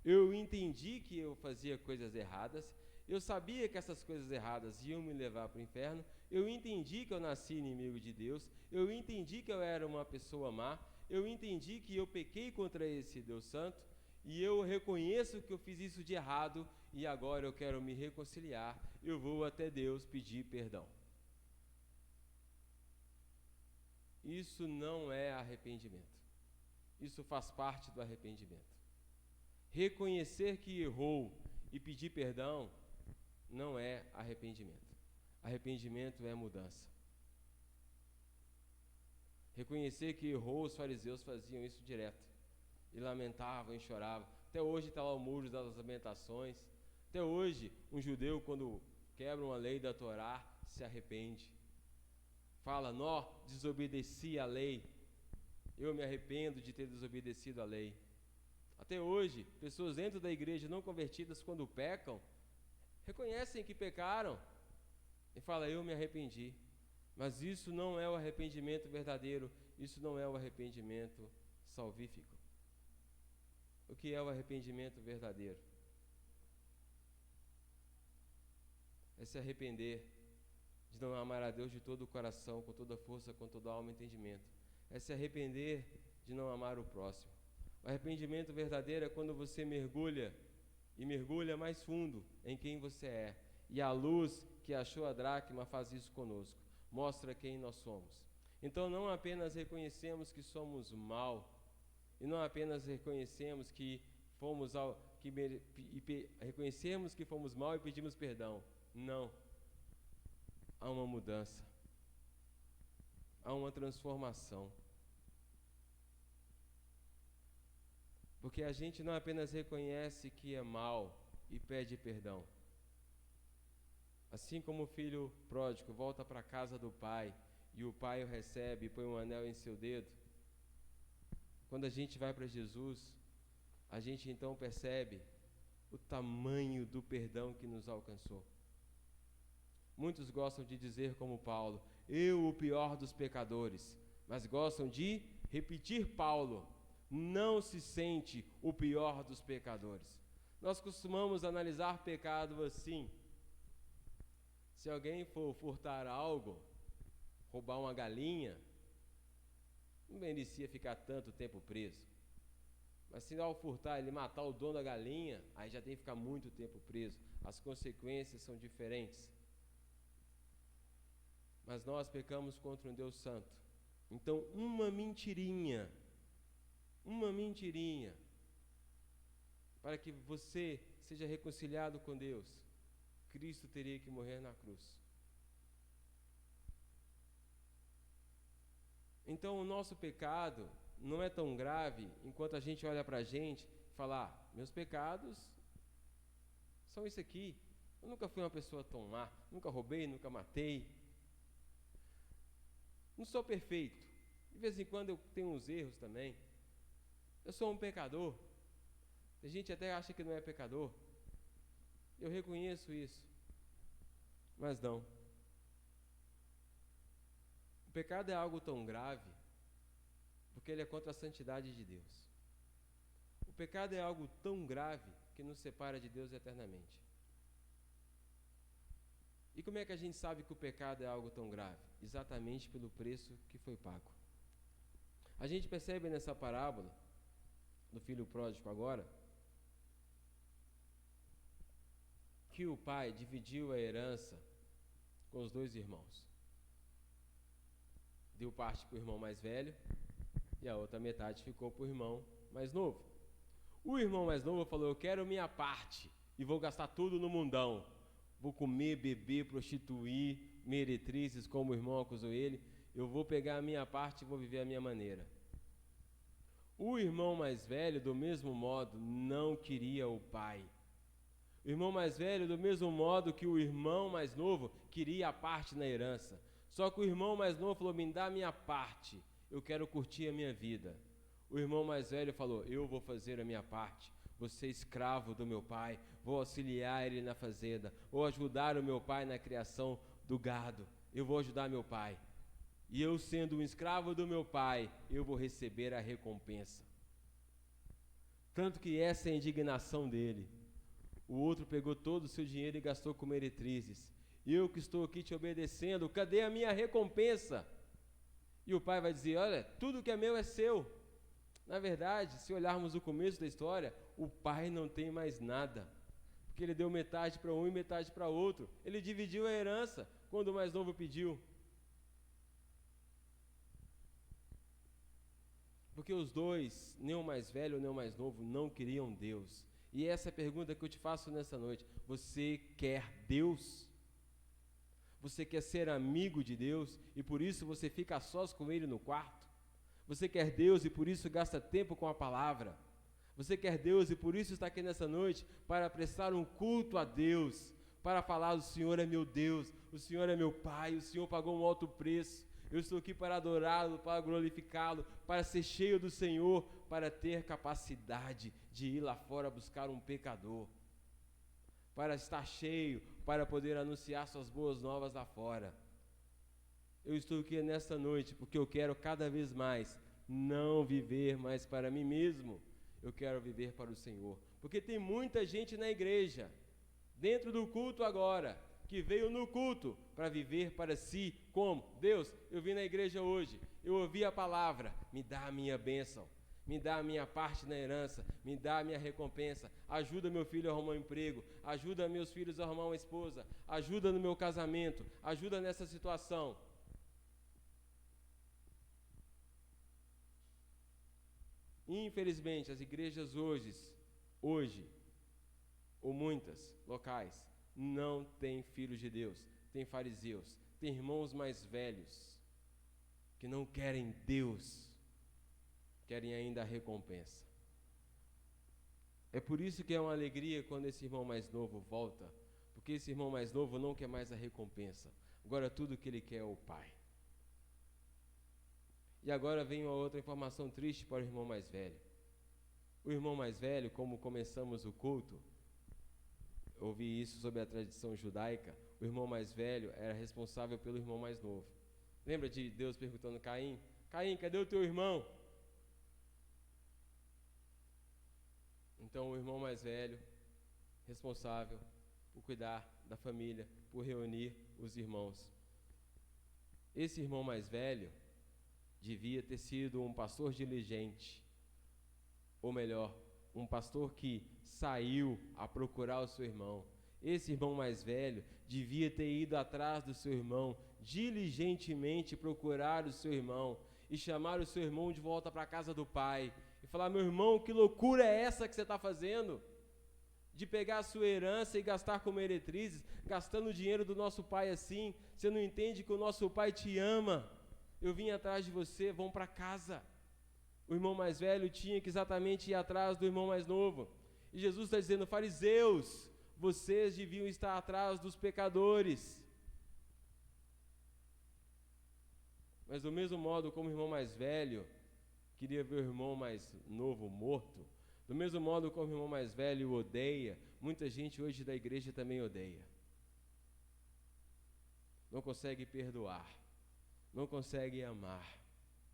Eu entendi que eu fazia coisas erradas. Eu sabia que essas coisas erradas iam me levar para o inferno. Eu entendi que eu nasci inimigo de Deus. Eu entendi que eu era uma pessoa má. Eu entendi que eu pequei contra esse Deus Santo. E eu reconheço que eu fiz isso de errado. E agora eu quero me reconciliar. Eu vou até Deus pedir perdão. Isso não é arrependimento. Isso faz parte do arrependimento. Reconhecer que errou e pedir perdão não é arrependimento. Arrependimento é mudança. Reconhecer que errou, os fariseus faziam isso direto. E lamentavam e choravam. Até hoje está lá o muro das lamentações. Até hoje, um judeu, quando quebra uma lei da Torá, se arrepende. Fala, nó, desobedeci a lei. Eu me arrependo de ter desobedecido a lei. Até hoje, pessoas dentro da igreja não convertidas, quando pecam, reconhecem que pecaram e falam, eu me arrependi. Mas isso não é o arrependimento verdadeiro, isso não é o arrependimento salvífico. O que é o arrependimento verdadeiro? É se arrepender de não amar a Deus de todo o coração, com toda a força, com toda a alma e entendimento. É se arrepender de não amar o próximo. O arrependimento verdadeiro é quando você mergulha, e mergulha mais fundo em quem você é. E a luz que achou a dracma faz isso conosco. Mostra quem nós somos. Então não apenas reconhecemos que somos mal, e não apenas reconhecemos que reconhecemos que fomos mal e pedimos perdão. Não. Há uma mudança. Há uma transformação. Porque a gente não apenas reconhece que é mal e pede perdão. Assim como o filho pródigo volta para a casa do pai e o pai o recebe e põe um anel em seu dedo, Quando a gente vai para Jesus, a gente então percebe o tamanho do perdão que nos alcançou. Muitos gostam de dizer como Paulo, eu o pior dos pecadores, mas gostam de repetir Paulo, não se sente o pior dos pecadores. Nós costumamos analisar pecado assim: se alguém for furtar algo, roubar uma galinha, não merecia ficar tanto tempo preso. Mas se ao furtar ele matar o dono da galinha, aí já tem que ficar muito tempo preso. As consequências são diferentes. Mas nós pecamos contra um Deus santo. Então, uma mentirinha, para que você seja reconciliado com Deus, Cristo teria que morrer na cruz. Então, o nosso pecado não é tão grave enquanto a gente olha para a gente e fala, meus pecados são isso aqui. Eu nunca fui uma pessoa tão má, nunca roubei, nunca matei. Não sou perfeito. De vez em quando eu tenho uns erros também. Eu sou um pecador. A gente até acha que não é pecador. Eu reconheço isso. Mas não. O pecado é algo tão grave porque ele é contra a santidade de Deus. O pecado é algo tão grave que nos separa de Deus eternamente. E como é que a gente sabe que o pecado é algo tão grave? Exatamente pelo preço que foi pago. A gente percebe nessa parábola do filho pródigo agora que o pai dividiu a herança com os dois irmãos. Deu parte para o irmão mais velho e a outra metade ficou para o irmão mais novo. O irmão mais novo falou, eu quero minha parte e vou gastar tudo no mundão. Vou comer, beber, prostituir, meretrizes, como o irmão acusou ele. Eu vou pegar a minha parte e vou viver a minha maneira. O irmão mais velho, do mesmo modo, não queria o pai. O irmão mais velho, do mesmo modo que o irmão mais novo, queria a parte na herança. Só que o irmão mais novo falou, me dá a minha parte, eu quero curtir a minha vida. O irmão mais velho falou, eu vou fazer a minha parte, vou ser escravo do meu pai, vou auxiliar ele na fazenda, vou ajudar o meu pai na criação do gado, eu vou ajudar meu pai. E eu, sendo um escravo do meu pai, eu vou receber a recompensa. Tanto que essa é a indignação dele. O outro pegou todo o seu dinheiro e gastou com meretrizes. Eu que estou aqui te obedecendo, cadê a minha recompensa? E o pai vai dizer, olha, tudo que é meu é seu. Na verdade, se olharmos o começo da história, o pai não tem mais nada. Porque ele deu metade para um e metade para outro. Ele dividiu a herança quando o mais novo pediu. Porque os dois, nem o mais velho nem o mais novo, não queriam Deus. E essa é a pergunta que eu te faço nessa noite. Você quer Deus? Você quer ser amigo de Deus e por isso você fica a sós com Ele no quarto? Você quer Deus e por isso gasta tempo com a palavra? Você quer Deus e por isso está aqui nessa noite para prestar um culto a Deus, para falar, o Senhor é meu Deus, o Senhor é meu Pai, o Senhor pagou um alto preço, eu estou aqui para adorá-lo, para glorificá-lo, para ser cheio do Senhor, para ter capacidade de ir lá fora buscar um pecador, para estar cheio, para poder anunciar suas boas novas lá fora. Eu estou aqui nesta noite porque eu quero cada vez mais não viver mais para mim mesmo, eu quero viver para o Senhor. Porque tem muita gente na igreja, dentro do culto agora, que veio no culto para viver para si. Como? Deus, eu vim na igreja hoje, eu ouvi a palavra, me dá a minha bênção, me dá a minha parte na herança, me dá a minha recompensa, ajuda meu filho a arrumar um emprego, ajuda meus filhos a arrumar uma esposa, ajuda no meu casamento, ajuda nessa situação. Infelizmente, as igrejas hoje, ou muitas locais, não têm filhos de Deus, têm fariseus, têm irmãos mais velhos, que não querem Deus, querem ainda a recompensa. É por isso que é uma alegria quando esse irmão mais novo volta, porque esse irmão mais novo não quer mais a recompensa, agora tudo que ele quer é o Pai. E agora vem uma outra informação triste para o irmão mais velho. O irmão mais velho, como começamos o culto, ouvi isso sobre a tradição judaica, o irmão mais velho era responsável pelo irmão mais novo. Lembra de Deus perguntando a Caim: Caim, cadê o teu irmão? Então o irmão mais velho, responsável por cuidar da família, por reunir os irmãos. Esse irmão mais velho devia ter sido um pastor diligente, ou melhor, um pastor que saiu a procurar o seu irmão. Esse irmão mais velho devia ter ido atrás do seu irmão, diligentemente procurar o seu irmão e chamar o seu irmão de volta para a casa do pai e falar: meu irmão, que loucura é essa que você está fazendo? De pegar a sua herança e gastar como meretrizes, gastando o dinheiro do nosso pai assim. Você não entende que o nosso pai te ama. Eu vim atrás de você, vão para casa. O irmão mais velho tinha que exatamente ir atrás do irmão mais novo. E Jesus está dizendo: fariseus, vocês deviam estar atrás dos pecadores. Mas do mesmo modo como o irmão mais velho queria ver o irmão mais novo morto, do mesmo modo como o irmão mais velho o odeia, muita gente hoje da igreja também odeia. Não consegue perdoar, não consegue amar.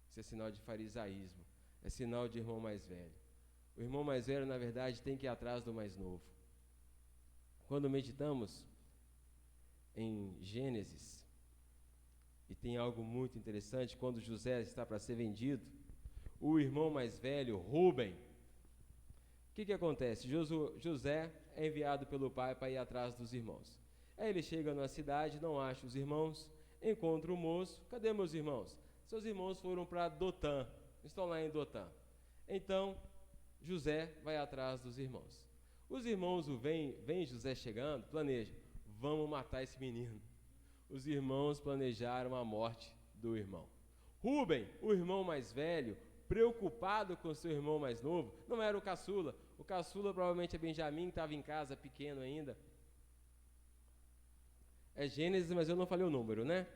Isso é sinal de farisaísmo, é sinal de irmão mais velho. O irmão mais velho, na verdade, tem que ir atrás do mais novo. Quando meditamos em Gênesis, e tem algo muito interessante, quando José está para ser vendido, o irmão mais velho, Rúben, o que acontece? José é enviado pelo pai para ir atrás dos irmãos. Aí ele chega na cidade, não acha os irmãos, encontra o moço: cadê meus irmãos? Seus irmãos foram para Dotã, estão lá em Dotã. Então, José vai atrás dos irmãos. Os irmãos vem José chegando, planejam: vamos matar esse menino. Os irmãos planejaram a morte do irmão. Rúben, o irmão mais velho, preocupado com seu irmão mais novo, não era o caçula. O caçula provavelmente é Benjamim, estava em casa, pequeno ainda. É Gênesis, mas eu não falei o número, né?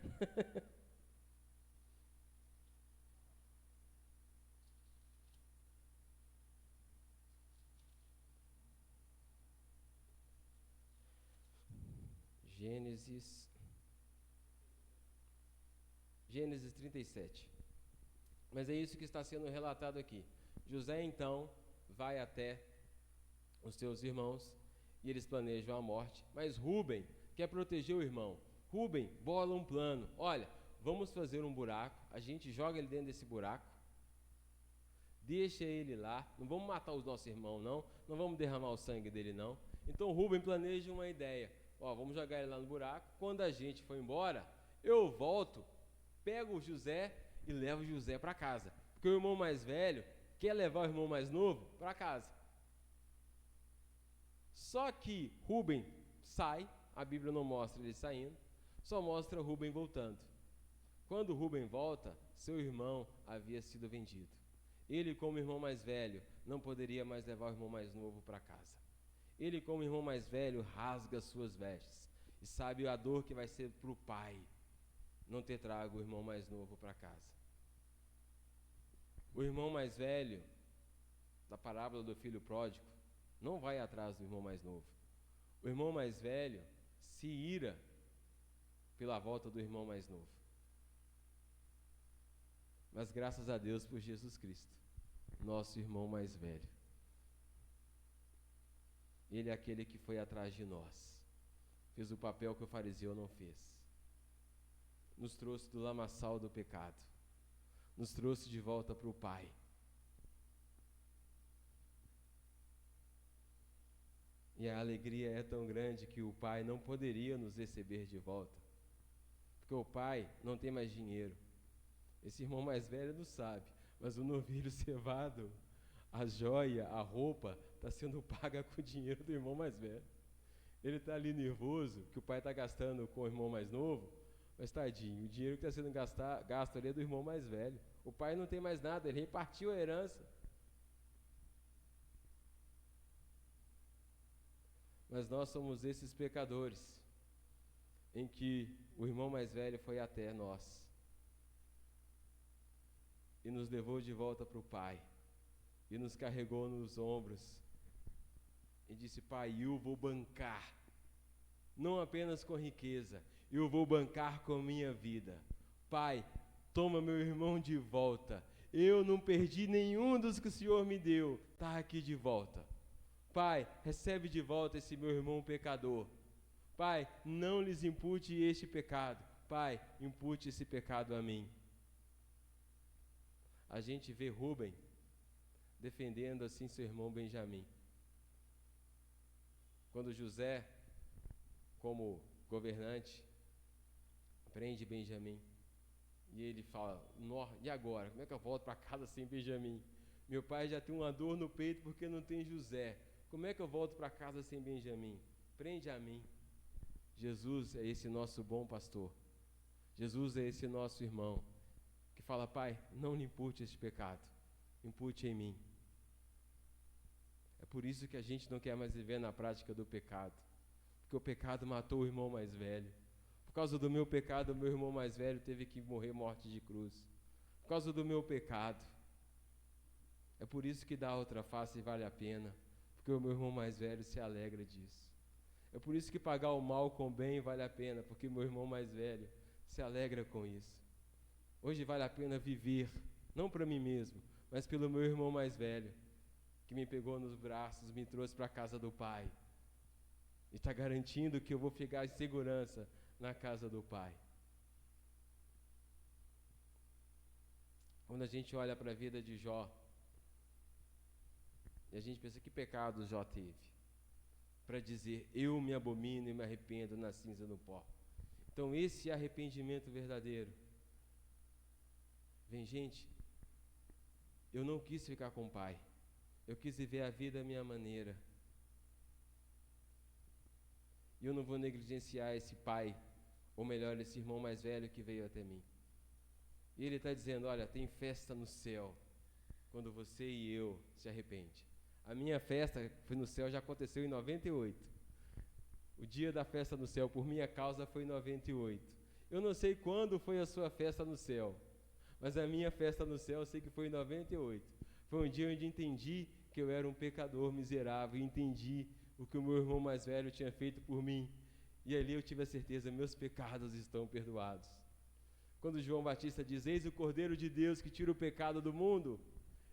Gênesis 37. Mas é isso que está sendo relatado aqui. José então vai até os seus irmãos e eles planejam a morte, mas Rúben quer proteger o irmão. Rúben bola um plano: olha, vamos fazer um buraco, a gente joga ele dentro desse buraco, deixa ele lá, não vamos matar os nossos irmãos não vamos derramar o sangue dele não. Então Rúben planeja uma ideia: vamos jogar ele lá no buraco, quando a gente for embora, eu volto, pego o José e levo o José para casa, porque o irmão mais velho quer levar o irmão mais novo para casa. Só que Rúben sai, a Bíblia não mostra ele saindo, só mostra Rúben voltando. Quando Rúben volta, seu irmão havia sido vendido. Ele, como irmão mais velho, não poderia mais levar o irmão mais novo para casa. Ele, como irmão mais velho, rasga suas vestes e sabe a dor que vai ser para o pai não ter trago o irmão mais novo para casa. O irmão mais velho, da parábola do filho pródigo, não vai atrás do irmão mais novo. O irmão mais velho se ira pela volta do irmão mais novo. Mas graças a Deus por Jesus Cristo, nosso irmão mais velho. Ele é aquele que foi atrás de nós, fez o papel que o fariseu não fez. Nos trouxe do lamaçal do pecado, nos trouxe de volta para o Pai. E a alegria é tão grande que o Pai não poderia nos receber de volta, porque o Pai não tem mais dinheiro. Esse irmão mais velho não sabe, mas o novilho cevado, a joia, a roupa, está sendo paga com o dinheiro do irmão mais velho. Ele está ali nervoso, que o pai está gastando com o irmão mais novo, mas tadinho, o dinheiro que está sendo gasto ali é do irmão mais velho. O pai não tem mais nada, ele repartiu a herança. Mas nós somos esses pecadores, em que o irmão mais velho foi até nós. e nos levou de volta para o Pai, e nos carregou nos ombros, e disse: Pai, eu vou bancar, não apenas com riqueza, eu vou bancar com minha vida. Pai, toma meu irmão de volta, eu não perdi nenhum dos que o Senhor me deu, está aqui de volta. Pai, recebe de volta esse meu irmão pecador. Pai, não lhes impute este pecado. Pai, impute esse pecado a mim. A gente vê Rúben defendendo assim seu irmão Benjamim. Quando José, como governante, prende Benjamim, e ele fala: e agora? Como é que eu volto para casa sem Benjamim? Meu pai já tem uma dor no peito porque não tem José. Como é que eu volto para casa sem Benjamim? Prende a mim. Jesus é esse nosso bom pastor. Jesus é esse nosso irmão que fala: Pai, não lhe impute este pecado, impute em mim. É por isso que a gente não quer mais viver na prática do pecado, porque o pecado matou o irmão mais velho. Por causa do meu pecado, o meu irmão mais velho teve que morrer morte de cruz. Por causa do meu pecado. É por isso que dar outra face vale a pena, porque o meu irmão mais velho se alegra disso. É por isso que pagar o mal com o bem vale a pena, porque o meu irmão mais velho se alegra com isso. Hoje vale a pena viver, não para mim mesmo, mas pelo meu irmão mais velho, que me pegou nos braços, me trouxe para a casa do Pai, e está garantindo que eu vou ficar em segurança na casa do Pai. Quando a gente olha para a vida de Jó, e a gente pensa: que pecado Jó teve para dizer: eu me abomino e me arrependo na cinza no pó. Então esse é arrependimento verdadeiro. Vem, gente, eu não quis ficar com o Pai, eu quis viver a vida à minha maneira, e eu não vou negligenciar esse pai, ou melhor, esse irmão mais velho que veio até mim. E ele está dizendo: olha, tem festa no céu quando você e eu se arrepende. A minha festa foi no céu, já aconteceu em 98. O dia da festa no céu por minha causa foi em 98. Eu não sei quando foi a sua festa no céu, mas a minha festa no céu eu sei que foi em 98. Foi um dia onde entendi que eu era um pecador miserável, e entendi o que o meu irmão mais velho tinha feito por mim. E ali eu tive a certeza: meus pecados estão perdoados. Quando João Batista diz: eis o Cordeiro de Deus que tira o pecado do mundo,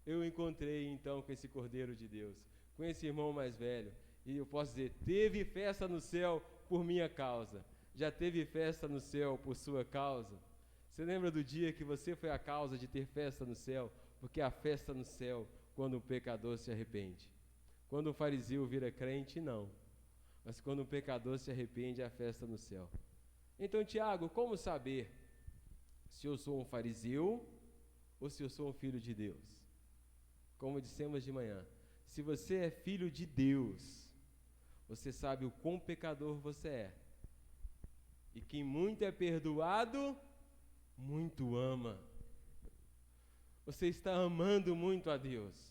eu encontrei então com esse Cordeiro de Deus, com esse irmão mais velho, e eu posso dizer: teve festa no céu por minha causa. Já teve festa no céu por sua causa? Você lembra do dia que você foi a causa de ter festa no céu? Porque a festa no céu quando um pecador se arrepende. Quando um fariseu vira crente, não. Mas quando um pecador se arrepende, a festa no céu. Então, Tiago, como saber se eu sou um fariseu ou se eu sou um filho de Deus? Como dissemos de manhã, se você é filho de Deus, você sabe o quão pecador você é. E quem muito é perdoado, muito ama. Você está amando muito a Deus.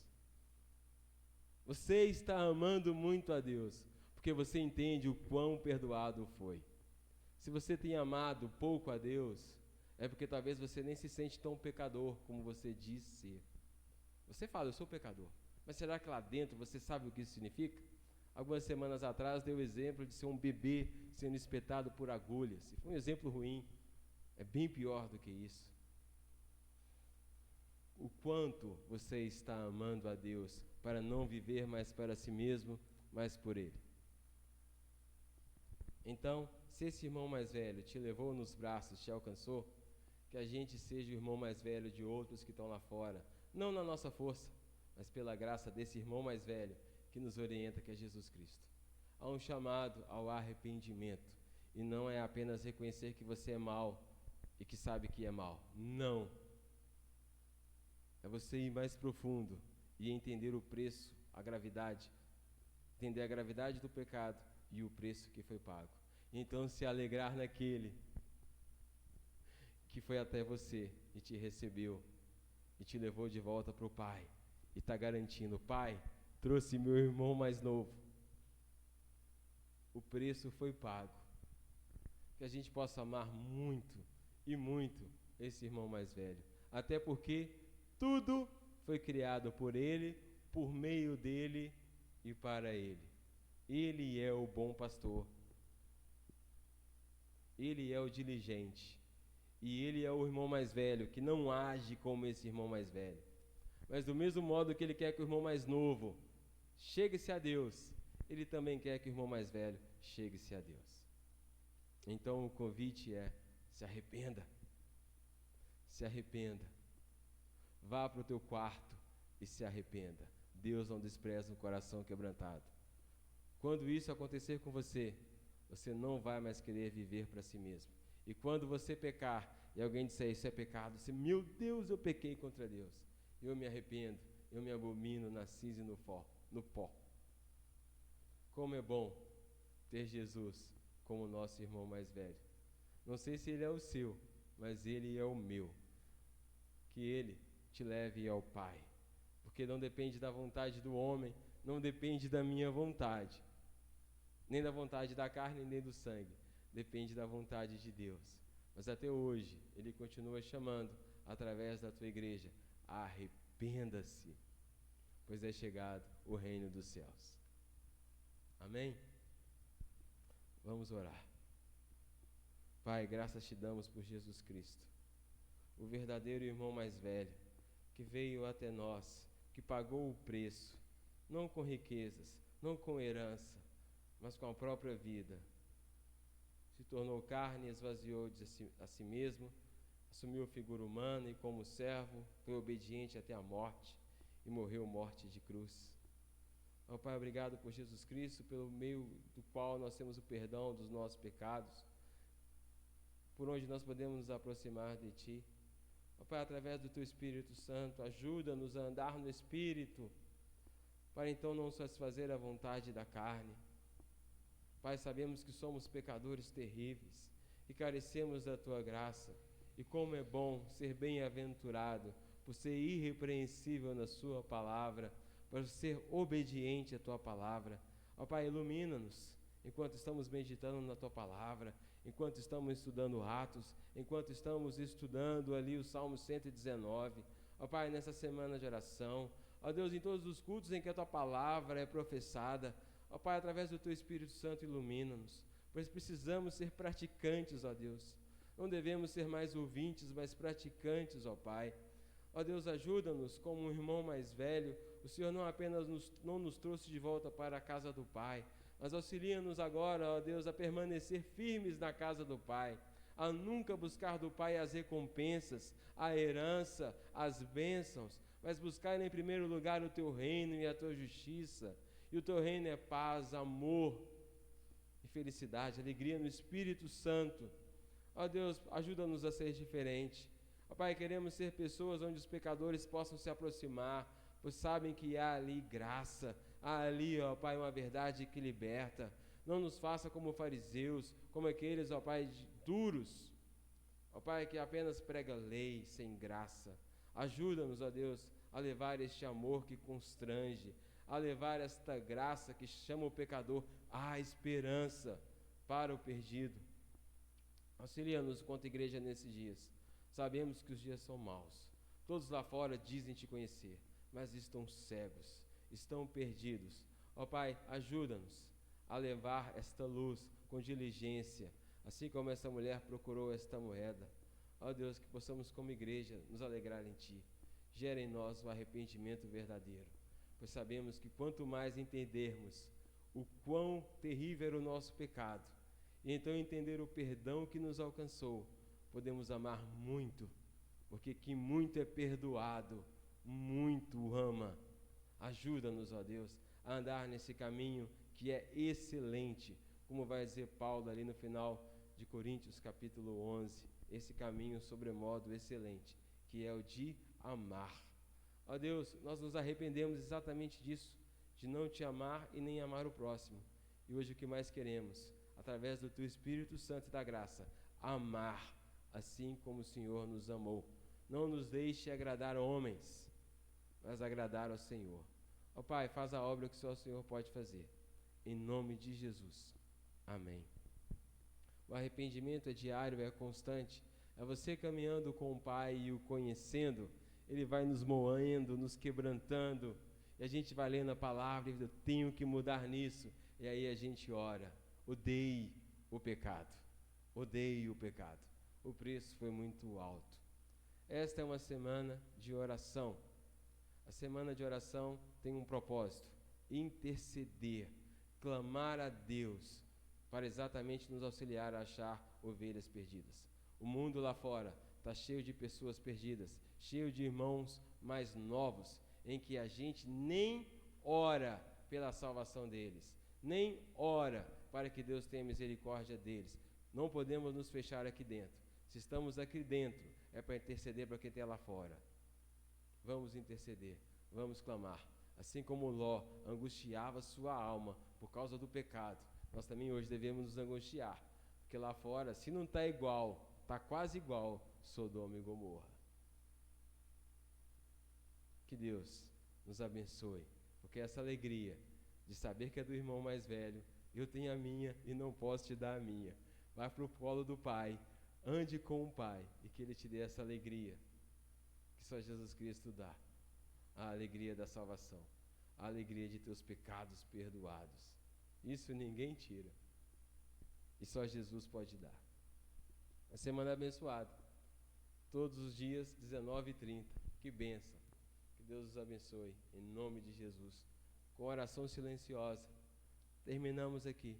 Você está amando muito a Deus, porque você entende o quão perdoado foi. Se você tem amado pouco a Deus, é porque talvez você nem se sente tão pecador como você diz ser. Você fala: eu sou pecador, mas será que lá dentro você sabe o que isso significa? Algumas semanas atrás deu o exemplo de ser um bebê sendo espetado por agulhas. E foi um exemplo ruim, é bem pior do que isso. O quanto você está amando a Deus para não viver mais para si mesmo, mas por Ele. Então, se esse irmão mais velho te levou nos braços, te alcançou, que a gente seja o irmão mais velho de outros que estão lá fora, não na nossa força, mas pela graça desse irmão mais velho que nos orienta, que é Jesus Cristo. Há um chamado ao arrependimento, e não é apenas reconhecer que você é mau e que sabe que é mau. Não. É você ir mais profundo e entender o preço, a gravidade, entender a gravidade do pecado e o preço que foi pago. Então se alegrar naquele que foi até você e te recebeu e te levou de volta para o Pai e está garantindo: Pai, trouxe meu irmão mais novo. O preço foi pago. Que a gente possa amar muito e muito esse irmão mais velho. Até porque Tudo foi criado por Ele, por meio dEle e para Ele. Ele é o bom pastor. Ele é o diligente. E Ele é o irmão mais velho, que não age como esse irmão mais velho. Mas do mesmo modo que Ele quer que o irmão mais novo chegue-se a Deus, Ele também quer que o irmão mais velho chegue-se a Deus. Então o convite é: se arrependa. Se arrependa. Vá para o teu quarto e se arrependa. Deus não despreza um coração quebrantado. Quando isso acontecer com você, você não vai mais querer viver para si mesmo. E quando você pecar e alguém disser isso é pecado, você, meu Deus, eu pequei contra Deus. Eu me arrependo, eu me abomino na cinza e no pó. Como é bom ter Jesus como nosso irmão mais velho. Não sei se ele é o seu, mas ele é o meu. Que ele te leve ao Pai, porque não depende da vontade do homem, não depende da minha vontade, nem da vontade da carne, nem do sangue, depende da vontade de Deus. Mas até hoje, Ele continua chamando, através da tua igreja: arrependa-se, pois é chegado o reino dos céus. Amém? Vamos orar. Pai, graças te damos por Jesus Cristo, o verdadeiro irmão mais velho, que veio até nós, que pagou o preço, não com riquezas, não com herança, mas com a própria vida. Se tornou carne e esvaziou a si mesmo, assumiu a figura humana e como servo foi obediente até a morte e morreu morte de cruz. Ó Pai, obrigado por Jesus Cristo, pelo meio do qual nós temos o perdão dos nossos pecados, por onde nós podemos nos aproximar de Ti. Ó Pai, através do Teu Espírito Santo, ajuda-nos a andar no Espírito, para então não satisfazer a vontade da carne. Pai, sabemos que somos pecadores terríveis e carecemos da Tua graça. E como é bom ser bem-aventurado por ser irrepreensível na Sua palavra, por ser obediente à Tua palavra. Ó Pai, ilumina-nos enquanto estamos meditando na Tua palavra, enquanto estamos estudando Atos, enquanto estamos estudando ali o Salmo 119. Ó Pai, nessa semana de oração, ó Deus, em todos os cultos em que a Tua palavra é professada, ó Pai, através do Teu Espírito Santo, ilumina-nos, pois precisamos ser praticantes, ó Deus. Não devemos ser mais ouvintes, mas praticantes, ó Pai. Ó Deus, ajuda-nos como um irmão mais velho. O Senhor não apenas não nos trouxe de volta para a casa do Pai, mas auxilia-nos agora, ó Deus, a permanecer firmes na casa do Pai, a nunca buscar do Pai as recompensas, a herança, as bênçãos, mas buscar em primeiro lugar o Teu reino e a Tua justiça. E o Teu reino é paz, amor e felicidade, alegria no Espírito Santo. Ó Deus, ajuda-nos a ser diferente. Ó Pai, queremos ser pessoas onde os pecadores possam se aproximar, pois sabem que há ali graça, há ali, ó Pai, uma verdade que liberta. Não nos faça como fariseus, como aqueles, ó Pai, duros, ó Pai, que apenas prega lei sem graça. Ajuda-nos, ó Deus, a levar este amor que constrange, a levar esta graça que chama o pecador à esperança para o perdido. Auxilia-nos quanto igreja nesses dias. Sabemos que os dias são maus. Todos lá fora dizem te conhecer, mas estão cegos, estão perdidos. Ó Pai, ajuda-nos a levar esta luz com diligência, assim como essa mulher procurou esta moeda. Ó Deus, que possamos como igreja nos alegrar em Ti. Gera em nós o arrependimento verdadeiro, pois sabemos que quanto mais entendermos o quão terrível era o nosso pecado, e então entender o perdão que nos alcançou, podemos amar muito, porque que muito é perdoado, muito ama. Ajuda-nos, ó Deus, a andar nesse caminho que é excelente, como vai dizer Paulo ali no final de Coríntios capítulo 11, esse caminho sobremodo excelente, que é o de amar. Ó Deus, nós nos arrependemos exatamente disso, de não Te amar e nem amar o próximo. E hoje o que mais queremos, através do Teu Espírito Santo e da graça, amar, assim como o Senhor nos amou. Não nos deixe agradar homens, mas agradar ao Senhor. Ó Pai, faz a obra que só o Senhor pode fazer. Em nome de Jesus. Amém. O arrependimento é diário, é constante. É você caminhando com o Pai e o conhecendo, Ele vai nos moendo, nos quebrantando, e a gente vai lendo a palavra e eu tenho que mudar nisso. E aí a gente ora, odeie o pecado, odeie o pecado. O preço foi muito alto. Esta é uma semana de oração. A semana de oração tem um propósito: interceder, clamar a Deus para exatamente nos auxiliar a achar ovelhas perdidas. O mundo lá fora está cheio de pessoas perdidas, cheio de irmãos mais novos, em que a gente nem ora pela salvação deles, nem ora para que Deus tenha misericórdia deles. Não podemos nos fechar aqui dentro. Se estamos aqui dentro, é para interceder para quem está lá fora. Vamos interceder, vamos clamar. Assim como Ló angustiava sua alma por causa do pecado, nós também hoje devemos nos angustiar, porque lá fora, se não está igual, está quase igual Sodoma e Gomorra. Que Deus nos abençoe, porque essa alegria de saber que é do irmão mais velho, eu tenho a minha e não posso te dar a minha. Vai para o colo do Pai, ande com o Pai, e que Ele te dê essa alegria que só Jesus Cristo dá. A alegria da salvação, a alegria de teus pecados perdoados. Isso ninguém tira, e só Jesus pode dar. A semana abençoada, todos os dias, 19h30. Que bênção. Que Deus os abençoe, em nome de Jesus. Com oração silenciosa, terminamos aqui.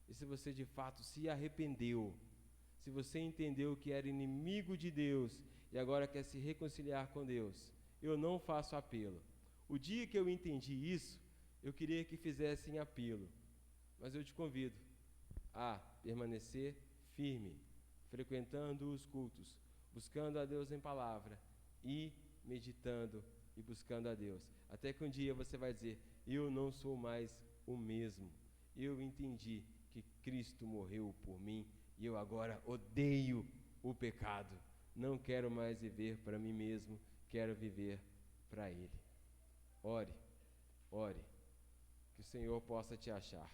E se você de fato se arrependeu, se você entendeu que era inimigo de Deus e agora quer se reconciliar com Deus, eu não faço apelo. O dia que eu entendi isso, eu queria que fizessem apelo. Mas eu te convido a permanecer firme, frequentando os cultos, buscando a Deus em palavra e meditando e buscando a Deus. Até que um dia você vai dizer: eu não sou mais o mesmo. Eu entendi que Cristo morreu por mim e eu agora odeio o pecado. Não quero mais viver para mim mesmo, quero viver para Ele. Ore, ore, que o Senhor possa te achar.